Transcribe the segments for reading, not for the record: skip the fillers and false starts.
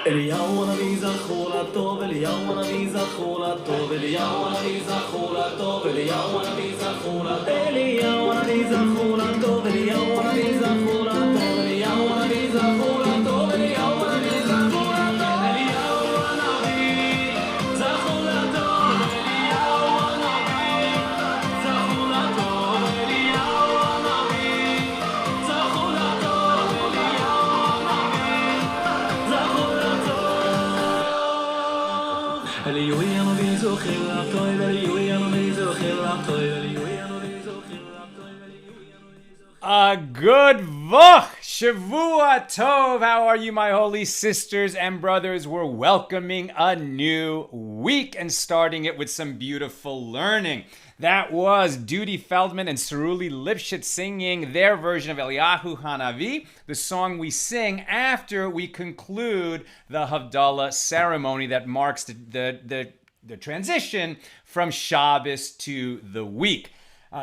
Eliyahu Hanavi zachor latov, Eliyahu Hanavi zachor latov, Eliyahu Hanavi zachor latov, Eliyahu Hanavi zachor latov, Eliyahu Hanavi zachor latov, Eliyahu Hanavi zachor latov, Eliyahu Hanavi zachor latov, Eliyahu Hanavi zachor latov, Eliyahu Hanavi zachor latov, Eliyahu Hanavi zachor latov, Eliyahu Hanavi zachor latov, Eliyahu A good vach, Shavua Tov. How are you, my holy sisters and brothers? We're welcoming a new week and starting it with some beautiful learning. That was Dudi Feldman and Ceruli Lipschitz singing their version of Eliyahu Hanavi, the song we sing after we conclude the Havdala ceremony that marks the transition from Shabbos to the week.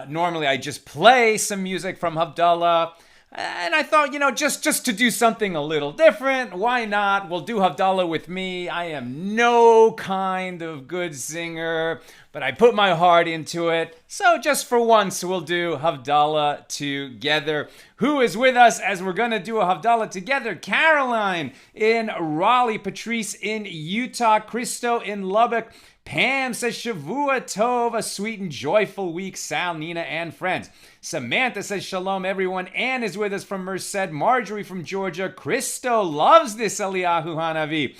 Normally I just play some music from Havdalah, and I thought, just to do something a little different, why not? We'll do Havdalah with me. I am no kind of good singer, but I put my heart into it. So just for once, we'll do Havdalah together. Who is with us as we're going to do a Havdalah together? Caroline in Raleigh, Patrice in Utah, Christo in Lubbock, Pam says Shavua Tov, a sweet and joyful week. Sal, Nina, and friends. Samantha says Shalom, everyone. Ann is with us from Merced. Marjorie from Georgia. Christo loves this Eliyahu Hanavi.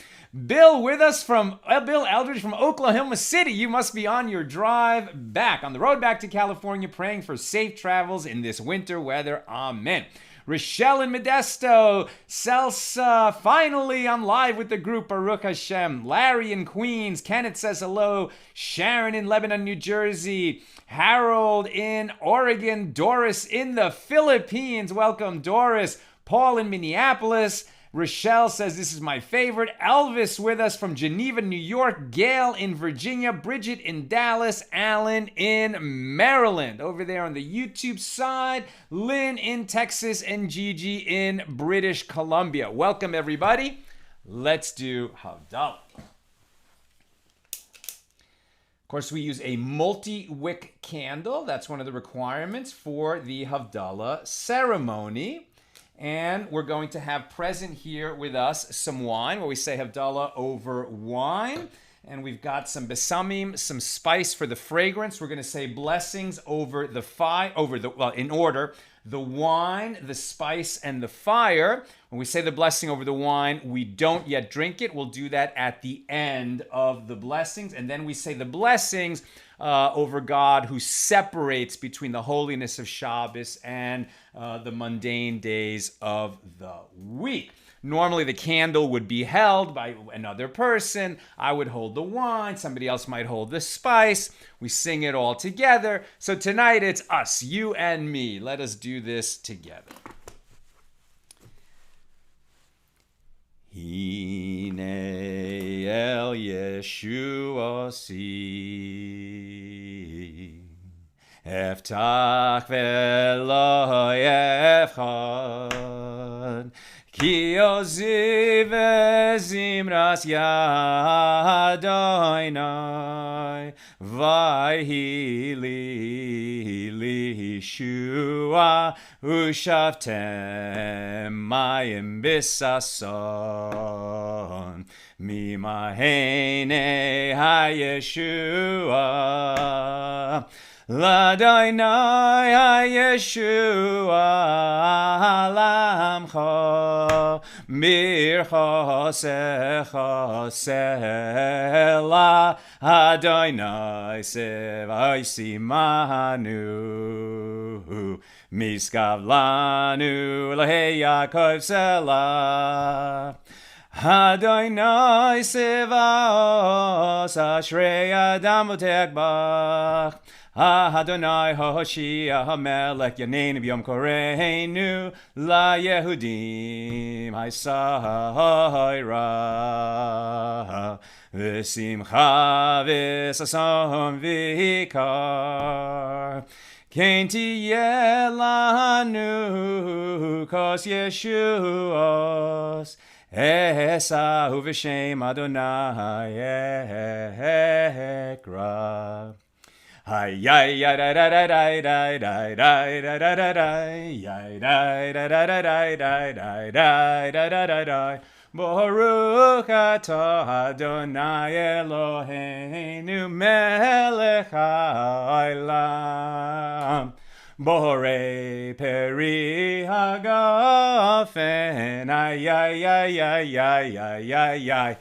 Bill with us from Bill Eldridge from Oklahoma City. You must be on your drive back, on the road back to California, praying for safe travels in this winter weather. Amen. Rochelle in Modesto, Celsa, finally I'm live with the group, Baruch Hashem. Larry in Queens, Kenneth says hello. Sharon in Lebanon, New Jersey. Harold in Oregon. Doris in the Philippines, welcome Doris. Paul in Minneapolis. Rochelle says this is my favorite. Elvis with us from Geneva, New York. Gail in Virginia. Bridget in Dallas. Alan in Maryland. Over there on the YouTube side. Lynn in Texas and Gigi in British Columbia. Welcome everybody. Let's do Havdalah. Of course, we use a multi-wick candle. That's one of the requirements for the Havdalah ceremony. And we're going to have present here with us some wine, where we say Havdalah over wine. And we've got some besamim, some spice for the fragrance. We're going to say blessings over the fire, in order, the wine, the spice, and the fire. When we say the blessing over the wine, we don't yet drink it. We'll do that at the end of the blessings. And then we say the blessings over God, who separates between the holiness of Shabbos and the mundane days of the week. Normally the candle would be held by another person. I would hold the wine. Somebody else might hold the spice. We sing it all together. So tonight it's us, you and me. Let us do this together. Hine el Yeshua si Eftach velo yefchad Ki oziv zimras yadoinai Vayhi li Yeshua Ushavtem mayim bisason Mimahene ha-Yeshua L'Adonai ha-Yeshua lamcha mirchosecha sela Adonai sevaisi manu Miskav lanu lehe Yaakov sela Adonai sevaos ashrei adam v'tekbach Adonai Hoshia HaMelech Yaneinu B'Yom Koreinu La Yehudim Haisayra V'simcha v'sason v'ikar Kain tiyeh lanu kos Yeshuos Esahu v'shem Adonai ekra. Hay yay yay da da da da da da da da da da yay da da da da da da da da da da da. Baruch atah Adonai Eloheinu melech haolam. Borei peri hagafen. Ay ay ay ay ay ay ay ay.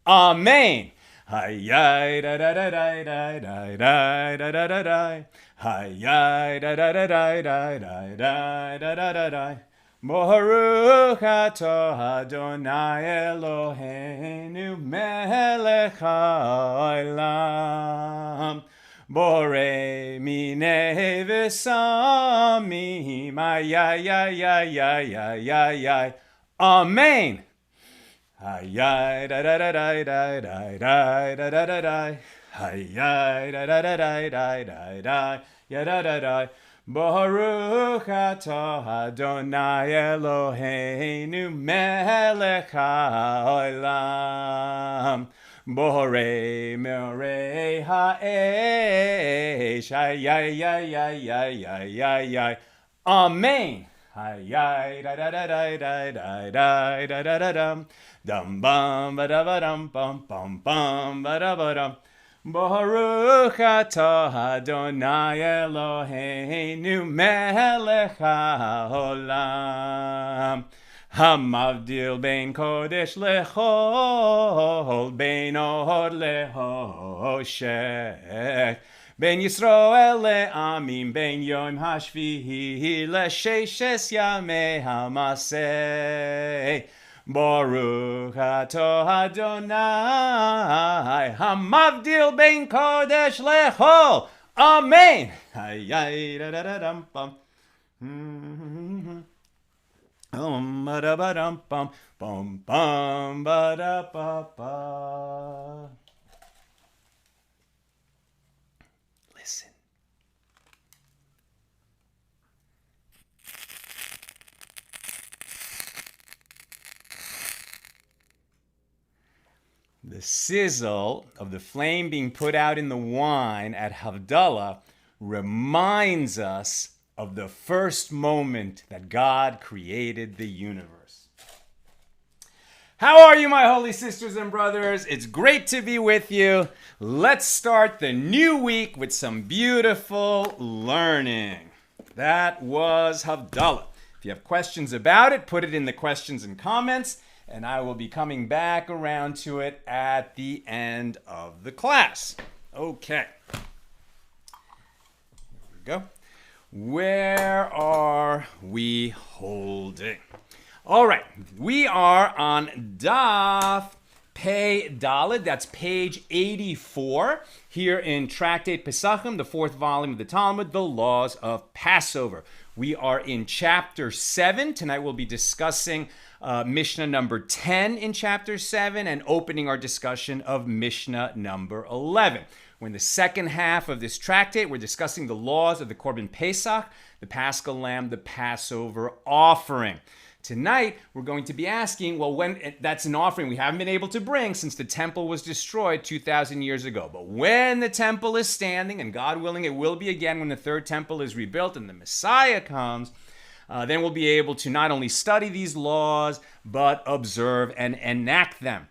Amen. Hi yay da da da da da da da da da da da. Hi yay da da da da da da da da da da da. Baruch atah Adonai Eloheinu melech haolam. Borei minei v'samim. Ay ay ay ay ay ay ay ay. Amen. Ay ay da da da da da da da da da da da. Ay ay da da da da da da da ya da da da. Baruch atah Adonai Eloheinu melech haolam. Borei merei ha'esh. Ay ay ay ay ay ay ay ay. Amen. Ay ay da da da da da da da da da da dum. Dum bum ba da ba dum bum bum bum ba da ba dum. Baruch atah Adonai Eloheinu melech haolam. Hamavdil bein kodesh lechol, bein ohod lehoshech. Ben Yisroel le'amim, ben yom hashvihi le'sheshes yamei hamaseh. Baruch atah Adonai, hamavdil bein kodesh lechol. Amen. Ay ay da da da dum bum. Ba da ba dum bum bum bum ba da ba ba. Listen. The sizzle of the flame being put out in the wine at Havdalah reminds us of the first moment that God created the universe. How are you, my holy sisters and brothers? It's great to be with you. Let's start the new week with some beautiful learning. That was Havdalah. If you have questions about it, put it in the questions and comments, and I will be coming back around to it at the end of the class. Okay. Here we go. Where are we holding? All right, we are on Daf Pei Daled. That's page 84 here in Tractate Pesachim, the fourth volume of the Talmud, the laws of Passover. We are in chapter 7. Tonight we'll be discussing Mishna number 10 in chapter 7 and opening our discussion of Mishna number 11. We're in the second half of this tractate. We're discussing the laws of the Korban Pesach, the Paschal Lamb, the Passover offering. Tonight, we're going to be asking, well, when that's an offering we haven't been able to bring since the temple was destroyed 2,000 years ago. But when the temple is standing, and God willing, it will be again when the third temple is rebuilt and the Messiah comes, then we'll be able to not only study these laws, but observe and enact them.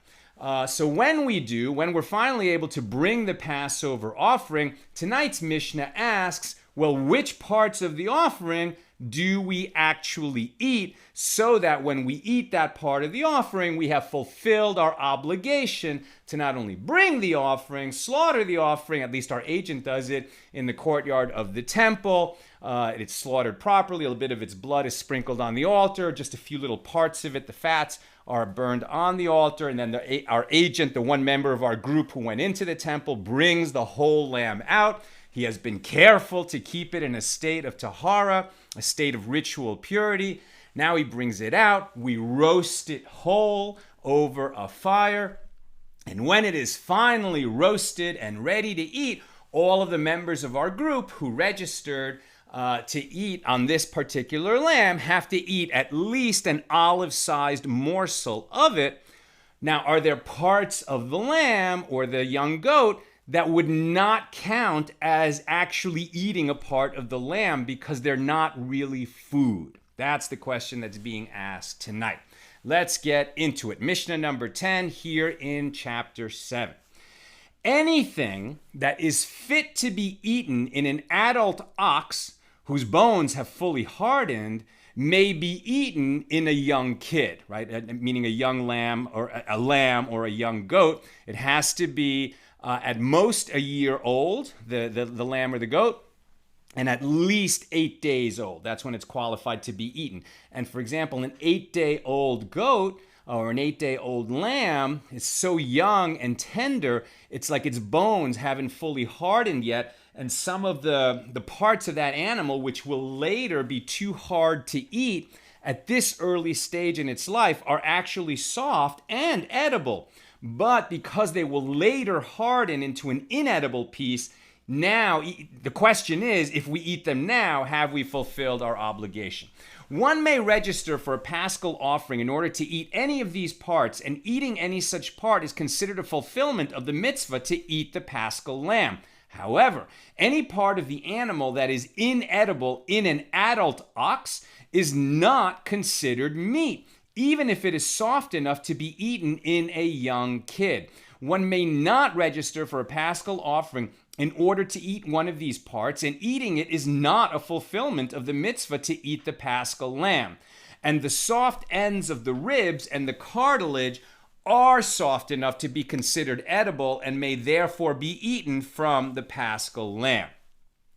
So when we're finally able to bring the Passover offering, tonight's Mishnah asks, well, which parts of the offering do we actually eat so that when we eat that part of the offering, we have fulfilled our obligation to not only bring the offering, slaughter the offering, at least our agent does it in the courtyard of the temple. It's slaughtered properly. A little bit of its blood is sprinkled on the altar, just a few little parts of it, the fats, are burned on the altar, and then our agent, the one member of our group who went into the temple, brings the whole lamb out. He has been careful to keep it in a state of tahara, a state of ritual purity. Now he brings it out. We roast it whole over a fire. And when it is finally roasted and ready to eat, all of the members of our group who registered to eat on this particular lamb have to eat at least an olive-sized morsel of it. Now, are there parts of the lamb or the young goat that would not count as actually eating a part of the lamb because they're not really food? That's the question that's being asked tonight. Let's get into it. Mishnah number 10 here in chapter 7. Anything that is fit to be eaten in an adult ox whose bones have fully hardened may be eaten in a young kid, right? Meaning a young lamb or a young goat. It has to be at most a year old, the lamb or the goat, and at least 8 days old. That's when it's qualified to be eaten. And for example, an 8-day-old goat or an 8-day-old lamb is so young and tender, it's like its bones haven't fully hardened yet. And some of the parts of that animal, which will later be too hard to eat at this early stage in its life, are actually soft and edible. But because they will later harden into an inedible piece, now the question is, if we eat them now, have we fulfilled our obligation? One may register for a paschal offering in order to eat any of these parts, and eating any such part is considered a fulfillment of the mitzvah to eat the paschal lamb. However, any part of the animal that is inedible in an adult ox is not considered meat, even if it is soft enough to be eaten in a young kid. One may not register for a paschal offering in order to eat one of these parts, and eating it is not a fulfillment of the mitzvah to eat the paschal lamb. And the soft ends of the ribs and the cartilage are soft enough to be considered edible and may therefore be eaten from the paschal lamb.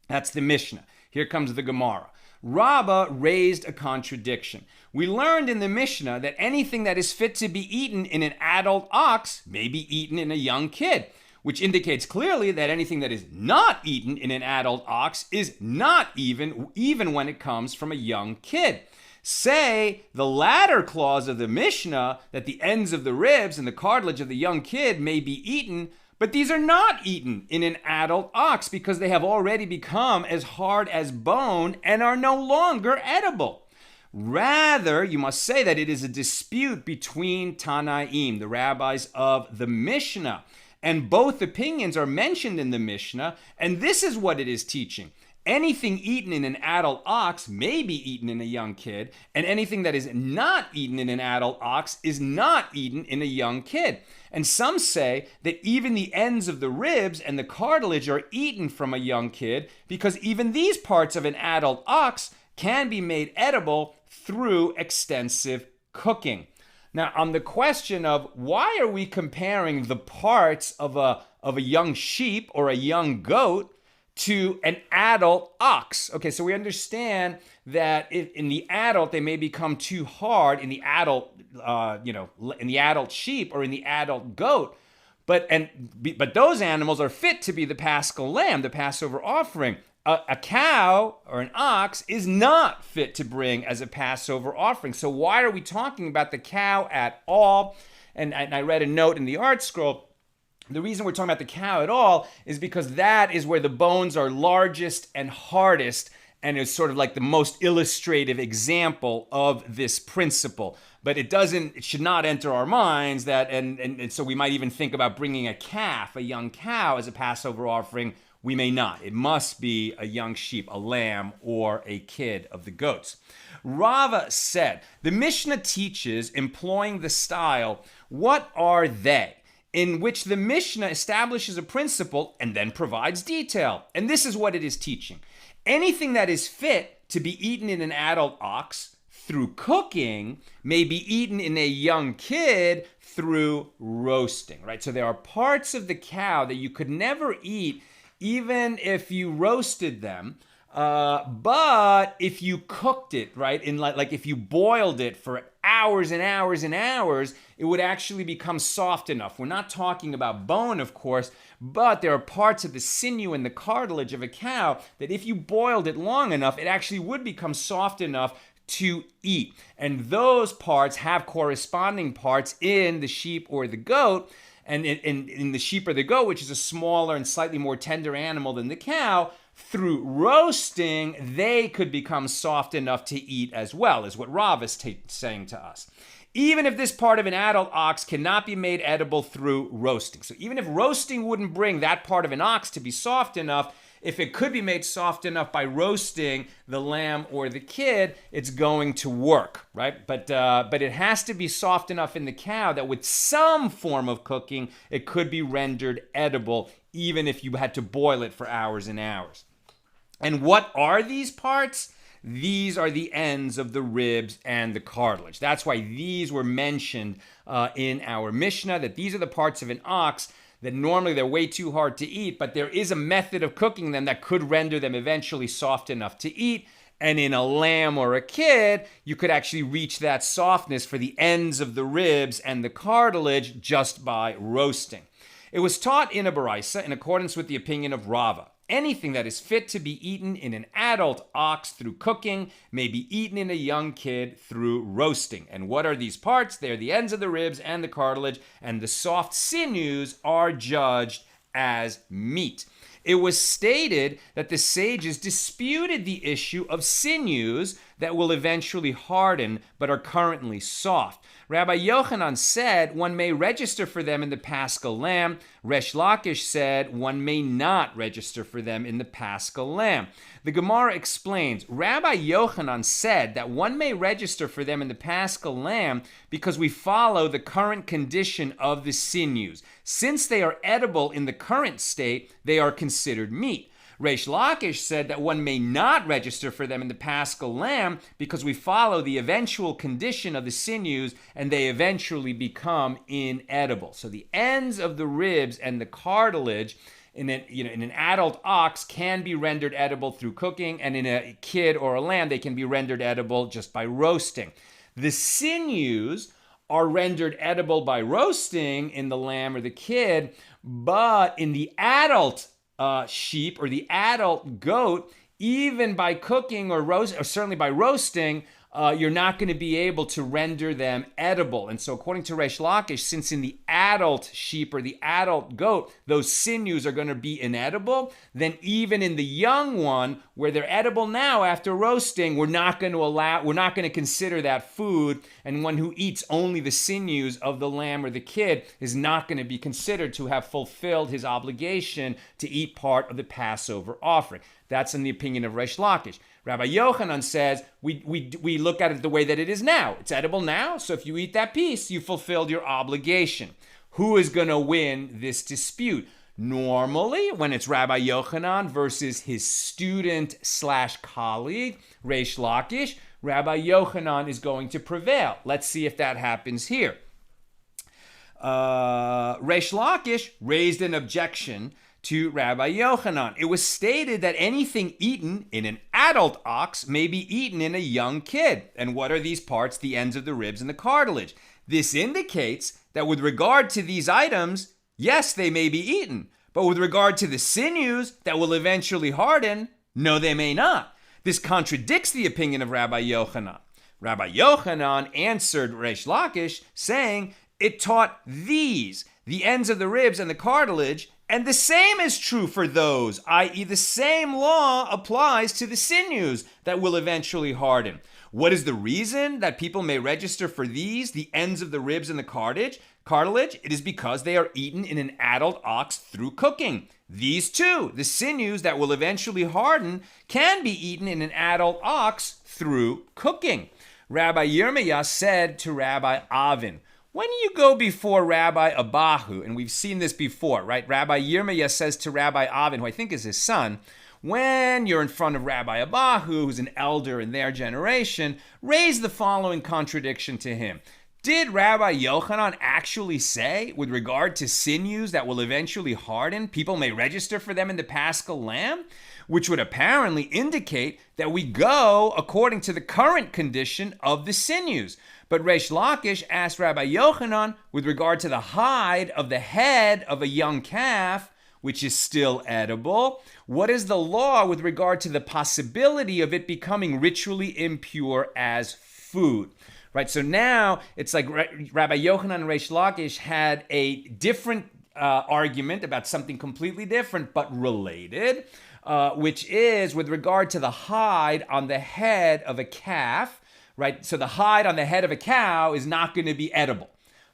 That's the Mishnah. Here comes the Gemara. Rabbah raised a contradiction. We learned in the Mishnah that anything that is fit to be eaten in an adult ox may be eaten in a young kid, which indicates clearly that anything that is not eaten in an adult ox is not even when it comes from a young kid. Say the latter clause of the Mishnah, that the ends of the ribs and the cartilage of the young kid may be eaten, but these are not eaten in an adult ox because they have already become as hard as bone and are no longer edible. Rather, you must say that it is a dispute between Tanaim, the rabbis of the Mishnah, and both opinions are mentioned in the Mishnah, and this is what it is teaching. Anything eaten in an adult ox may be eaten in a young kid, and anything that is not eaten in an adult ox is not eaten in a young kid. And some say that even the ends of the ribs and the cartilage are eaten from a young kid because even these parts of an adult ox can be made edible through extensive cooking. Now, on the question of why are we comparing the parts of a young sheep or a young goat to an adult ox? Okay, so we understand that if in the adult they may become too hard in the adult, in the adult sheep or in the adult goat, but those animals are fit to be the paschal lamb, the Passover offering. A cow or an ox is not fit to bring as a Passover offering. So why are we talking about the cow at all? And I read a note in the art scroll. The reason we're talking about the cow at all is because that is where the bones are largest and hardest, and it's sort of like the most illustrative example of this principle. But it should not enter our minds that, and so we might even think about bringing a calf, a young cow, as a Passover offering. We may not. It must be a young sheep, a lamb, or a kid of the goats. Rava said, the Mishnah teaches, employing the style, what are they? In which the Mishnah establishes a principle and then provides detail. And this is what it is teaching. Anything that is fit to be eaten in an adult ox through cooking may be eaten in a young kid through roasting, right? So there are parts of the cow that you could never eat even if you roasted them, but if you cooked it, right, in like if you boiled it for hours and hours and hours, it would actually become soft enough. We're not talking about bone, of course, but there are parts of the sinew and the cartilage of a cow that if you boiled it long enough, it actually would become soft enough to eat. And those parts have corresponding parts in the sheep or the goat. And in the sheep or the goat, which is a smaller and slightly more tender animal than the cow, through roasting, they could become soft enough to eat as well, is what Rav is saying to us. Even if this part of an adult ox cannot be made edible through roasting. So even if roasting wouldn't bring that part of an ox to be soft enough, if it could be made soft enough by roasting the lamb or the kid, it's going to work, right? But it has to be soft enough in the cow that with some form of cooking, it could be rendered edible, even if you had to boil it for hours and hours. And what are these parts? These are the ends of the ribs and the cartilage. That's why these were mentioned in our Mishna, that these are the parts of an ox that normally they're way too hard to eat, but there is a method of cooking them that could render them eventually soft enough to eat. And in a lamb or a kid, you could actually reach that softness for the ends of the ribs and the cartilage just by roasting. It was taught in a Baraisa in accordance with the opinion of Rava. Anything that is fit to be eaten in an adult ox through cooking may be eaten in a young kid through roasting. And what are these parts? They are the ends of the ribs and the cartilage, and the soft sinews are judged as meat. It was stated that the sages disputed the issue of sinews that will eventually harden but are currently soft. Rabbi Yochanan said one may register for them in the Paschal lamb. Resh Lakish said one may not register for them in the Paschal lamb. The Gemara explains, Rabbi Yochanan said that one may register for them in the Paschal lamb because we follow the current condition of the sinews. Since they are edible in the current state, they are considered meat. Reish Lakish said that one may not register for them in the Paschal lamb because we follow the eventual condition of the sinews and they eventually become inedible. So the ends of the ribs and the cartilage in an adult ox can be rendered edible through cooking, and in a kid or a lamb they can be rendered edible just by roasting. The sinews are rendered edible by roasting in the lamb or the kid, but in the adult sheep or the adult goat, even by cooking or certainly by roasting, you're not going to be able to render them edible. And so according to Reish Lakish, since in the adult sheep or the adult goat, those sinews are going to be inedible, then even in the young one, where they're edible now after roasting, we're not going to consider that food. And one who eats only the sinews of the lamb or the kid is not going to be considered to have fulfilled his obligation to eat part of the Passover offering. That's in the opinion of Reish Lakish. Rabbi Yochanan says we look at it the way that it is now. It's edible now, so if you eat that piece, you fulfilled your obligation. Who is going to win this dispute? Normally, when it's Rabbi Yochanan versus his student/colleague, Reish Lakish, Rabbi Yochanan is going to prevail. Let's see if that happens here. Reish Lakish raised an objection to Rabbi Yochanan. It was stated that anything eaten in an adult ox may be eaten in a young kid. And what are these parts? The ends of the ribs and the cartilage. This indicates that with regard to these items, yes, they may be eaten. But with regard to the sinews that will eventually harden, no, they may not. This contradicts the opinion of Rabbi Yochanan. Rabbi Yochanan answered Reish Lakish saying it taught these, the ends of the ribs and the cartilage, and the same is true for those, i.e. the same law applies to the sinews that will eventually harden. What is the reason that people may register for these, the ends of the ribs and the cartilage? It is because they are eaten in an adult ox through cooking. These too, the sinews that will eventually harden, can be eaten in an adult ox through cooking. Rabbi Yirmiyah said to Rabbi Avin, when you go before Rabbi Abahu, and we've seen this before, right? Rabbi Yirmiyah says to Rabbi Avin, who I think is his son, when you're in front of Rabbi Abahu, who's an elder in their generation, raise the following contradiction to him. Did Rabbi Yochanan actually say, with regard to sinews that will eventually harden, people may register for them in the Paschal lamb? Which would apparently indicate that we go according to the current condition of the sinews. But Reish Lakish asked Rabbi Yochanan, with regard to the hide of the head of a young calf, which is still edible, what is the law with regard to the possibility of it becoming ritually impure as food? Right, so now it's like Rabbi Yochanan and Reish Lakish had a different argument about something completely different but related. which is with regard to the hide on the head of a calf, right? So the hide on the head of a cow is not going to be edible.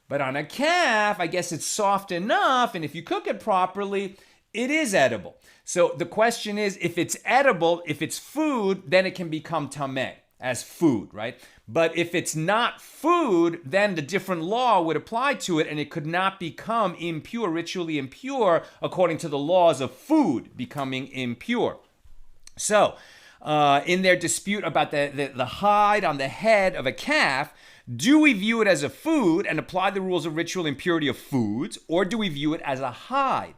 But on a calf, I guess it's soft enough, and if you cook it properly, it is edible. So the question is, if it's edible, if it's food, then it can become tameh as food, right? But if it's not food, then the different law would apply to it, and it could not become impure, ritually impure, according to the laws of food becoming impure. So, in their dispute about the hide on the head of a calf, do we view it as a food and apply the rules of ritual impurity of foods, or do we view it as a hide?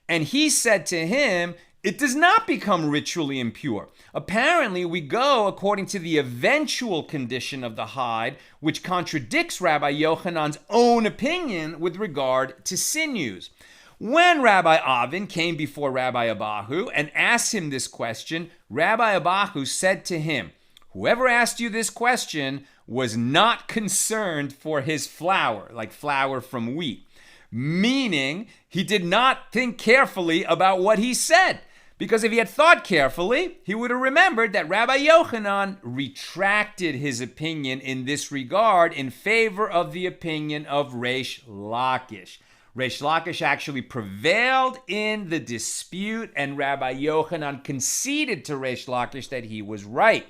And he said to him, it does not become ritually impure. Apparently, we go according to the eventual condition of the hide, which contradicts Rabbi Yochanan's own opinion with regard to sinews. When Rabbi Avin came before Rabbi Abahu and asked him this question, Rabbi Abahu said to him, whoever asked you this question was not concerned for his flour, like flour from wheat. Meaning, he did not think carefully about what he said. Because if he had thought carefully, he would have remembered that Rabbi Yochanan retracted his opinion in this regard in favor of the opinion of Reish Lakish. Reish Lakish actually prevailed in the dispute, and Rabbi Yochanan conceded to Reish Lakish that he was right.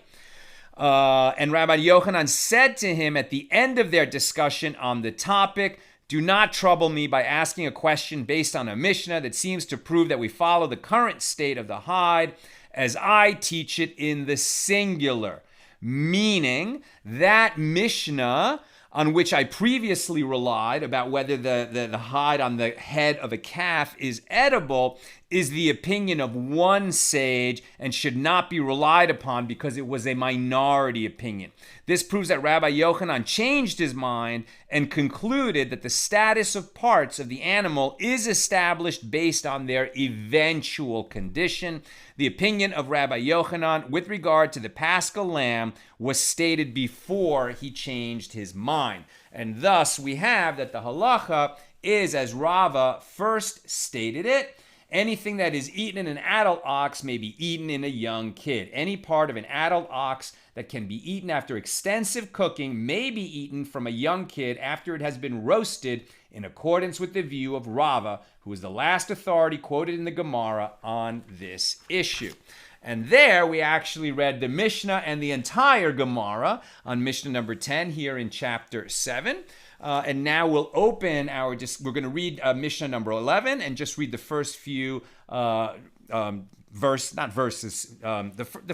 And Rabbi Yochanan said to him at the end of their discussion on the topic, do not trouble me by asking a question based on a Mishnah that seems to prove that we follow the current state of the hide as I teach it in the singular. Meaning that Mishnah on which I previously relied about whether the hide on the head of a calf is edible is the opinion of one sage and should not be relied upon because it was a minority opinion. This proves that Rabbi Yochanan changed his mind and concluded that the status of parts of the animal is established based on their eventual condition. The opinion of Rabbi Yochanan with regard to the Paschal lamb was stated before he changed his mind. And thus we have that the halacha is as Rava first stated it. Anything that is eaten in an adult ox may be eaten in a young kid. Any part of an adult ox that can be eaten after extensive cooking may be eaten from a young kid after it has been roasted in accordance with the view of Rava, who is the last authority quoted in the Gemara on this issue. And there we actually read the Mishnah and the entire Gemara on Mishnah number 10 here in chapter 7. And now we'll open we're going to read Mishnah number 11 and just read the first few the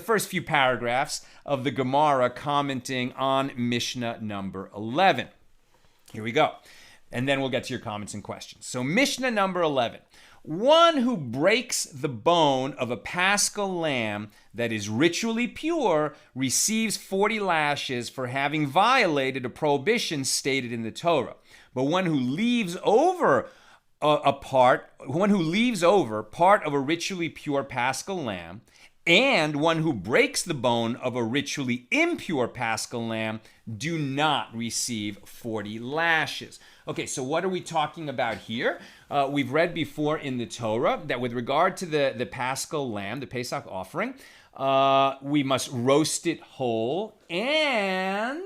first few paragraphs of the Gemara commenting on Mishnah number 11. Here we go. And then we'll get to your comments and questions. So Mishnah number 11. One who breaks the bone of a Paschal lamb that is ritually pure receives 40 lashes for having violated a prohibition stated in the Torah. But one who leaves over part of a ritually pure Paschal lamb, and one who breaks the bone of a ritually impure Paschal lamb do not receive 40 lashes. Okay, so what are we talking about here? We've read before in the Torah that with regard to the Paschal lamb, the Pesach offering, we must roast it whole and,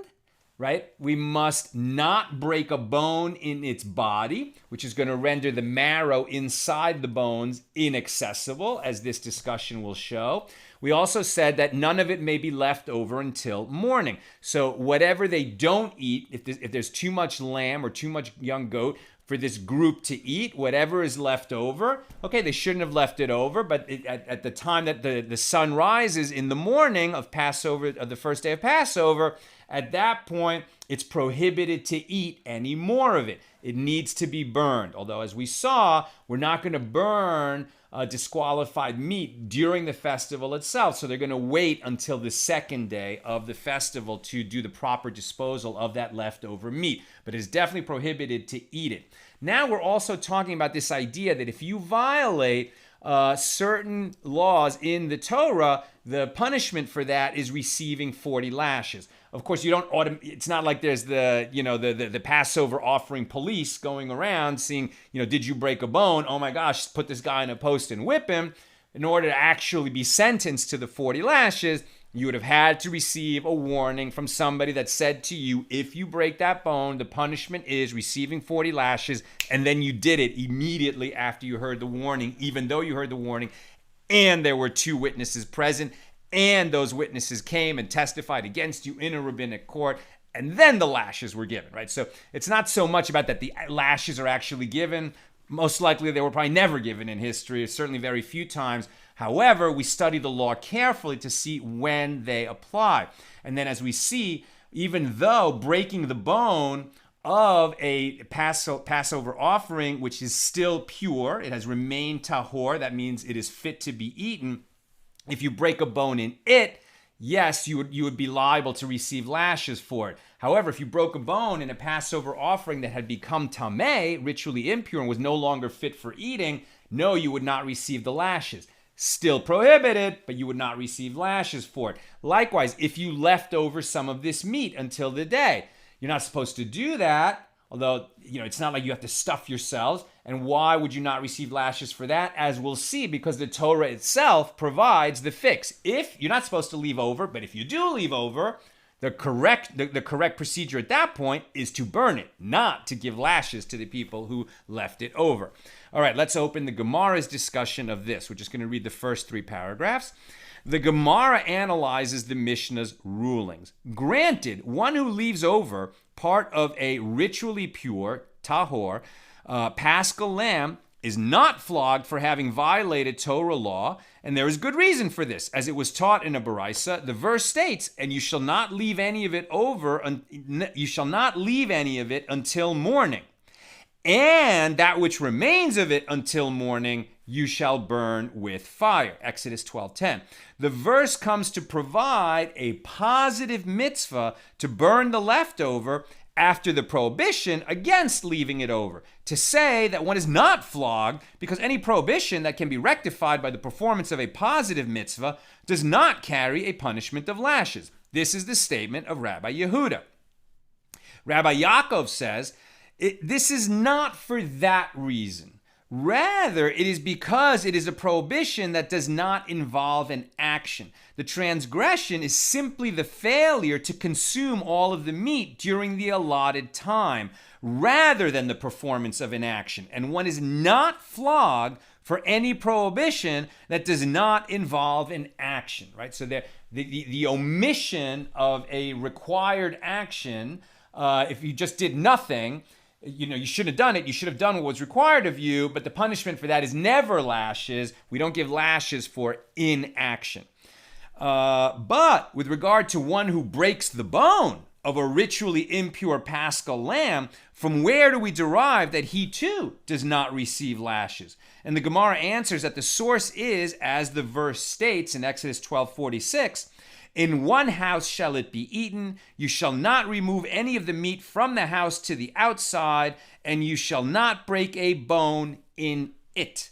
right, we must not break a bone in its body, which is going to render the marrow inside the bones inaccessible, as this discussion will show. We also said that none of it may be left over until morning. So whatever they don't eat, if there's too much lamb or too much young goat for this group to eat, whatever is left over, okay, they shouldn't have left it over, but at the time that the sun rises in the morning of Passover, of the first day of Passover, at that point, it's prohibited to eat any more of it. It needs to be burned. Although, as we saw, we're not going to burn disqualified meat during the festival itself. So they're going to wait until the second day of the festival to do the proper disposal of that leftover meat. But it's definitely prohibited to eat it. Now we're also talking about this idea that if you violate certain laws in the Torah, the punishment for that is receiving 40 lashes. Of course, you don't it's not like there's the Passover offering police going around seeing, did you break a bone? Oh my gosh, put this guy in a post and whip him. in order to actually be sentenced to the 40 lashes, you would have had to receive a warning from somebody that said to you, if you break that bone, the punishment is receiving 40 lashes, and then you did it immediately after you heard the warning, even though you heard the warning, and there were 2 witnesses present, and those witnesses came and testified against you in a rabbinic court, and then the lashes were given, right? So it's not so much about that the lashes are actually given. Most likely they were probably never given in history, certainly very few times. However, we study the law carefully to see when they apply. And then as we see, even though breaking the bone of a Passover offering, which is still pure, it has remained tahor, that means it is fit to be eaten. If you break a bone in it, yes, you would be liable to receive lashes for it. However, if you broke a bone in a Passover offering that had become tameh, ritually impure, and was no longer fit for eating, no, you would not receive the lashes. Still prohibited, but you would not receive lashes for it. Likewise, if you left over some of this meat until the day, you're not supposed to do that, although, it's not like you have to stuff yourselves. And why would you not receive lashes for that? As we'll see, because the Torah itself provides the fix. If you're not supposed to leave over, but if you do leave over, the correct procedure at that point is to burn it, not to give lashes to the people who left it over. All right, let's open the Gemara's discussion of this. We're just going to read the first 3 paragraphs. The Gemara analyzes the Mishnah's rulings. Granted, one who leaves over part of a ritually pure, tahor, paschal lamb is not flogged for having violated Torah law, and there is good reason for this. As it was taught in a Baraisa, the verse states, and you shall not leave any of it until morning. And that which remains of it until morning, you shall burn with fire. Exodus 12:10. The verse comes to provide a positive mitzvah to burn the leftover after the prohibition against leaving it over, to say that one is not flogged because any prohibition that can be rectified by the performance of a positive mitzvah does not carry a punishment of lashes. This is the statement of Rabbi Yehuda. Rabbi Yaakov says, this is not for that reason. Rather, it is because it is a prohibition that does not involve an action. The transgression is simply the failure to consume all of the meat during the allotted time, rather than the performance of an action. And one is not flogged for any prohibition that does not involve an action, right? So the omission of a required action, if you just did nothing, you shouldn't have done it. You should have done what was required of you, but the punishment for that is never lashes. We don't give lashes for inaction. But with regard to one who breaks the bone of a ritually impure paschal lamb, from where do we derive that he too does not receive lashes? And the Gemara answers that the source is, as the verse states in Exodus 12:46, in one house shall it be eaten. You shall not remove any of the meat from the house to the outside, and you shall not break a bone in it.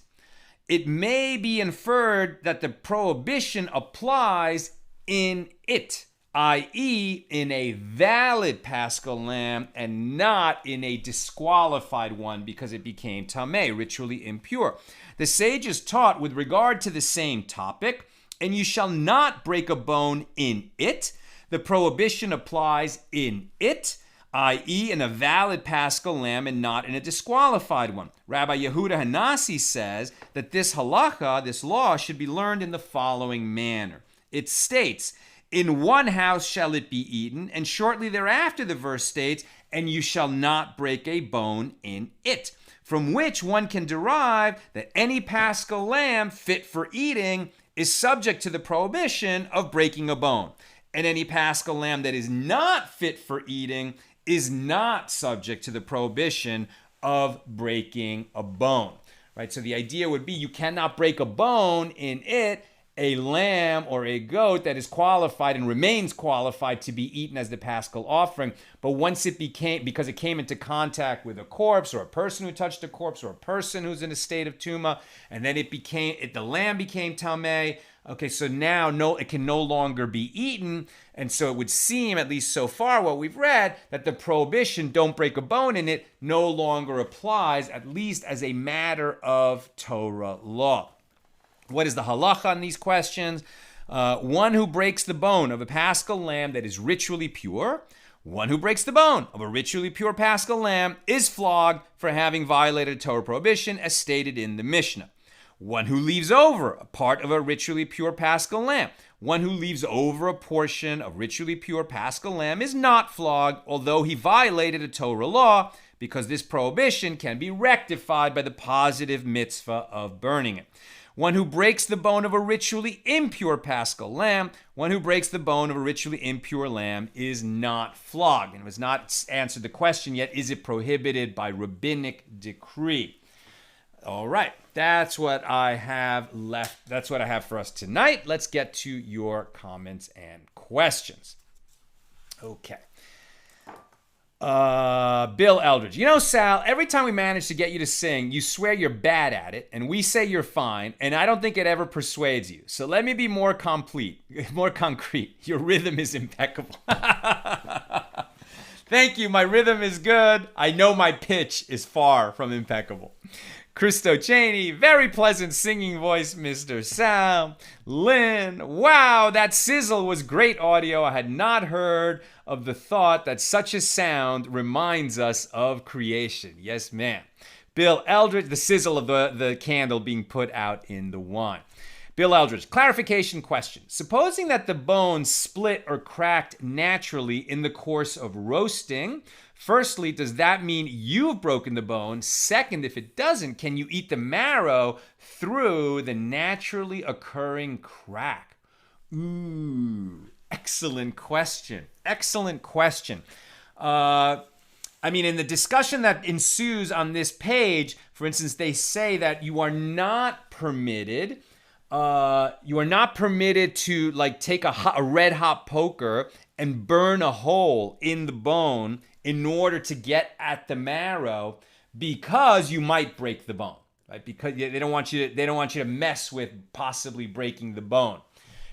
It may be inferred that the prohibition applies in it, i.e., in a valid paschal lamb and not in a disqualified one because it became tameh, ritually impure. The sages taught with regard to the same topic, and you shall not break a bone in it. The prohibition applies in it, i.e. in a valid paschal lamb and not in a disqualified one. Rabbi Yehuda Hanasi says that this halacha, this law, should be learned in the following manner. It states, in one house shall it be eaten, and shortly thereafter the verse states, and you shall not break a bone in it, from which one can derive that any paschal lamb fit for eating is subject to the prohibition of breaking a bone. And any paschal lamb that is not fit for eating is not subject to the prohibition of breaking a bone. Right? So the idea would be you cannot break a bone in it, a lamb or a goat that is qualified and remains qualified to be eaten as the paschal offering. But once it became, because it came into contact with a corpse or a person who touched a corpse or a person who's in a state of tumah, and then the lamb became tameh. Okay, so now it can no longer be eaten. And so it would seem, at least so far what we've read, that the prohibition, don't break a bone in it, no longer applies, at least as a matter of Torah law. What is the halacha on these questions? One who breaks the bone of a paschal lamb that is ritually pure, one who breaks the bone of a ritually pure paschal lamb is flogged for having violated a Torah prohibition as stated in the Mishna. One who leaves over a part of a ritually pure paschal lamb, one who leaves over a portion of ritually pure paschal lamb is not flogged, although he violated a Torah law, because this prohibition can be rectified by the positive mitzvah of burning it. One who breaks the bone of a ritually impure paschal lamb, one who breaks the bone of a ritually impure lamb is not flogged. And it was not answered the question yet, is it prohibited by rabbinic decree? All right, that's what I have left. That's what I have for us tonight. Let's get to your comments and questions. Okay. Bill Eldridge. You know, Sal, every time we manage to get you to sing, you swear you're bad at it, and we say you're fine, and I don't think it ever persuades you. So let me be more concrete. Your rhythm is impeccable. Thank you. My rhythm is good. I know my pitch is far from impeccable. Christo Cheney, very pleasant singing voice, Mr. Sal. Lynn, wow, that sizzle was great audio. I had not heard of the thought that such a sound reminds us of creation. Yes, ma'am. Bill Eldridge, the sizzle of the candle being put out in the wine. Bill Eldridge, clarification question. Supposing that the bone split or cracked naturally in the course of roasting, firstly, does that mean you've broken the bone? Second, if it doesn't, can you eat the marrow through the naturally occurring crack? Ooh, excellent question. Excellent question. I mean, in the discussion that ensues on this page, for instance, they say that you are not permitted to like take a red hot poker and burn a hole in the bone in order to get at the marrow, because you might break the bone, right? Because they don't want you to mess with possibly breaking the bone.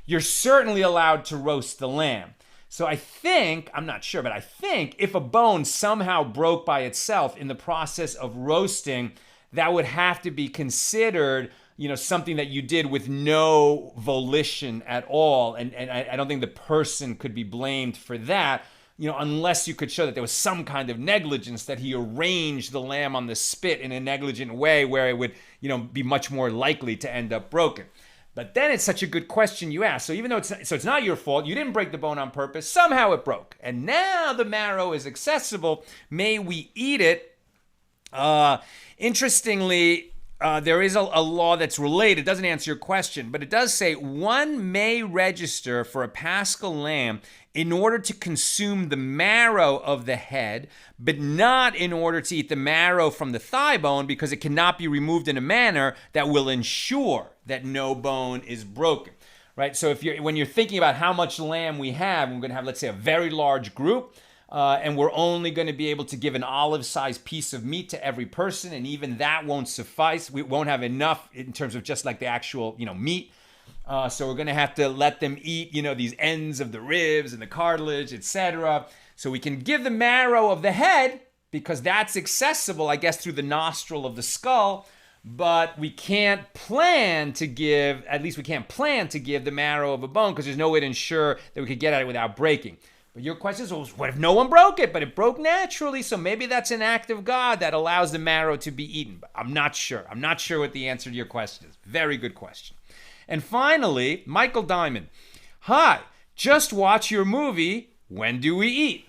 You're certainly allowed to roast the lamb. So I think, I'm not sure, but I think if a bone somehow broke by itself in the process of roasting, that would have to be considered, you know, something that you did with no volition at all. And I don't think the person could be blamed for that, you know, unless you could show that there was some kind of negligence, that he arranged the lamb on the spit in a negligent way where it would, you know, be much more likely to end up broken. But then it's such a good question you ask. So even though it's not your fault, you didn't break the bone on purpose, somehow it broke. And now the marrow is accessible. May we eat it? Interestingly, there is a law that's related. It doesn't answer your question, but it does say one may register for a paschal lamb in order to consume the marrow of the head, but not in order to eat the marrow from the thigh bone, because it cannot be removed in a manner that will ensure that no bone is broken. Right? So when you're thinking about how much lamb we have, we're going to have, let's say, a very large group, and we're only going to be able to give an olive-sized piece of meat to every person, and even that won't suffice. We won't have enough in terms of just like the actual, you know, meat. So we're going to have to let them eat, you know, these ends of the ribs and the cartilage, etc. So we can give the marrow of the head, because that's accessible, I guess, through the nostril of the skull. But we can't plan to give the marrow of a bone, because there's no way to ensure that we could get at it without breaking. But your question is, well, what if no one broke it, but it broke naturally? So maybe that's an act of God that allows the marrow to be eaten. But I'm not sure. I'm not sure what the answer to your question is. Very good question. And finally, Michael Diamond. Hi, just watch your movie, When Do We Eat?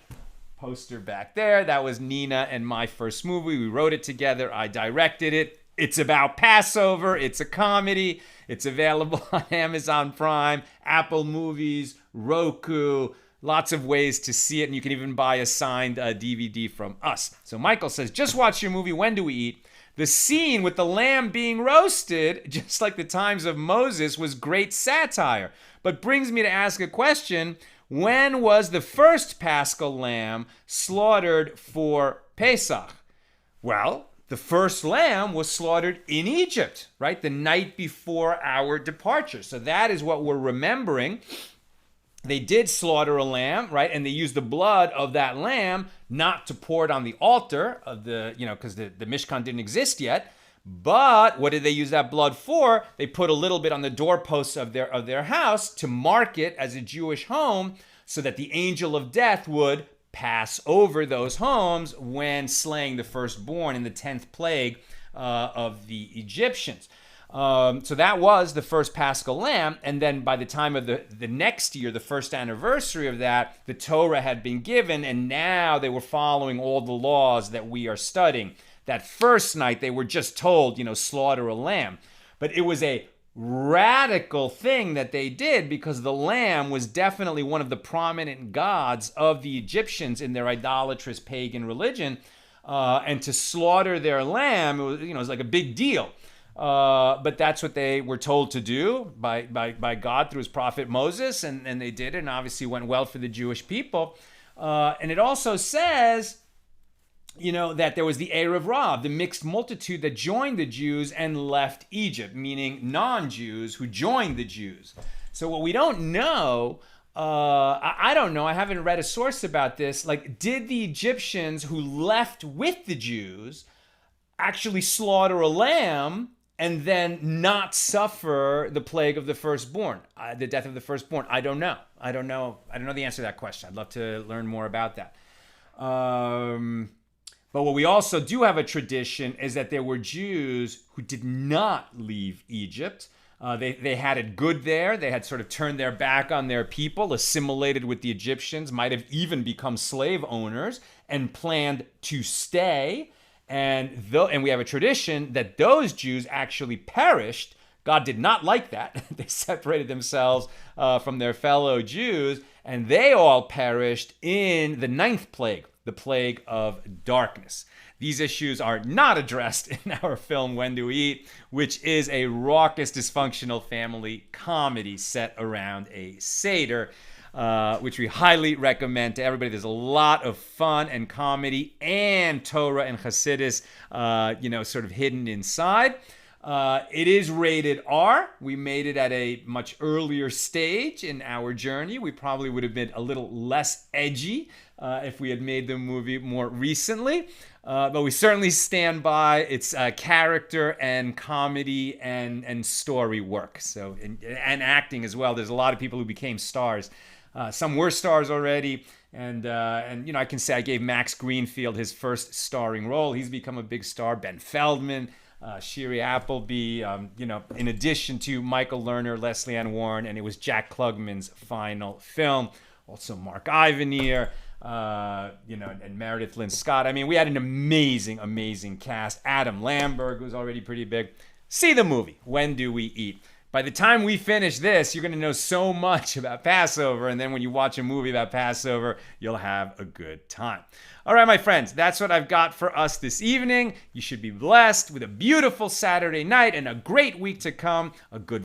Poster back there. That was Nina and my first movie. We wrote it together. I directed it. It's about Passover. It's a comedy. It's available on Amazon Prime, Apple Movies, Roku. Lots of ways to see it, and you can even buy a signed DVD from us. So Michael says, just watch your movie, When Do We Eat? The scene with the lamb being roasted, just like the times of Moses, was great satire, but brings me to ask a question. When was the first paschal lamb slaughtered for Pesach? Well, the first lamb was slaughtered in Egypt, right? The night before our departure. So that is what we're remembering. They did slaughter a lamb, right? And they used the blood of that lamb not to pour it on the altar of the, you know, because the Mishkan didn't exist yet, But what did they use that blood for? They put a little bit on the doorposts of their house to mark it as a Jewish home so that the angel of death would pass over those homes when slaying the firstborn in the 10th plague of the Egyptians. So that was the first Paschal lamb, and then by the time of the next year, the first anniversary of that, the Torah had been given, and now they were following all the laws that we are studying. That first night, they were just told, slaughter a lamb. But it was a radical thing that they did because the lamb was definitely one of the prominent gods of the Egyptians in their idolatrous pagan religion. And to slaughter their lamb, it was like a big deal. But that's what they were told to do by God through his prophet Moses, and they did it, and obviously went well for the Jewish people. And it also says, that there was the Erev Rav, the mixed multitude that joined the Jews and left Egypt, meaning non-Jews who joined the Jews. So what we don't know, I don't know, I haven't read a source about this, did the Egyptians who left with the Jews actually slaughter a lamb and then not suffer the plague of the firstborn, the death of the firstborn? I don't know. I don't know the answer to that question. I'd love to learn more about that. But what we also do have a tradition is that there were Jews who did not leave Egypt. They had it good there. They had sort of turned their back on their people, assimilated with the Egyptians, might have even become slave owners, and planned to stay. And we have a tradition that those Jews actually perished. God did not like that. They separated themselves from their fellow Jews, and they all perished in the 9th plague, the plague of darkness. These issues are not addressed in our film When Do We Eat, which is a raucous, dysfunctional family comedy set around a Seder, which we highly recommend to everybody. There's a lot of fun and comedy and Torah and Hasidus, sort of hidden inside. It is rated R. We made it at a much earlier stage in our journey. We probably would have been a little less edgy if we had made the movie more recently. But we certainly stand by its character and comedy and story work. So and acting as well. There's a lot of people who became stars. Some were stars already. And I can say I gave Max Greenfield his first starring role. He's become a big star. Ben Feldman, Shiri Appleby, in addition to Michael Lerner, Leslie Ann Warren, and it was Jack Klugman's final film. Also Mark Ivanier, and Meredith Lynn Scott. I mean, we had an amazing, amazing cast. Adam Lamberg, who's already pretty big. See the movie, When Do We Eat? By the time we finish this, you're going to know so much about Passover, and then when you watch a movie about Passover, you'll have a good time. All right, my friends, that's what I've got for us this evening. You should be blessed with a beautiful Saturday night and a great week to come. A good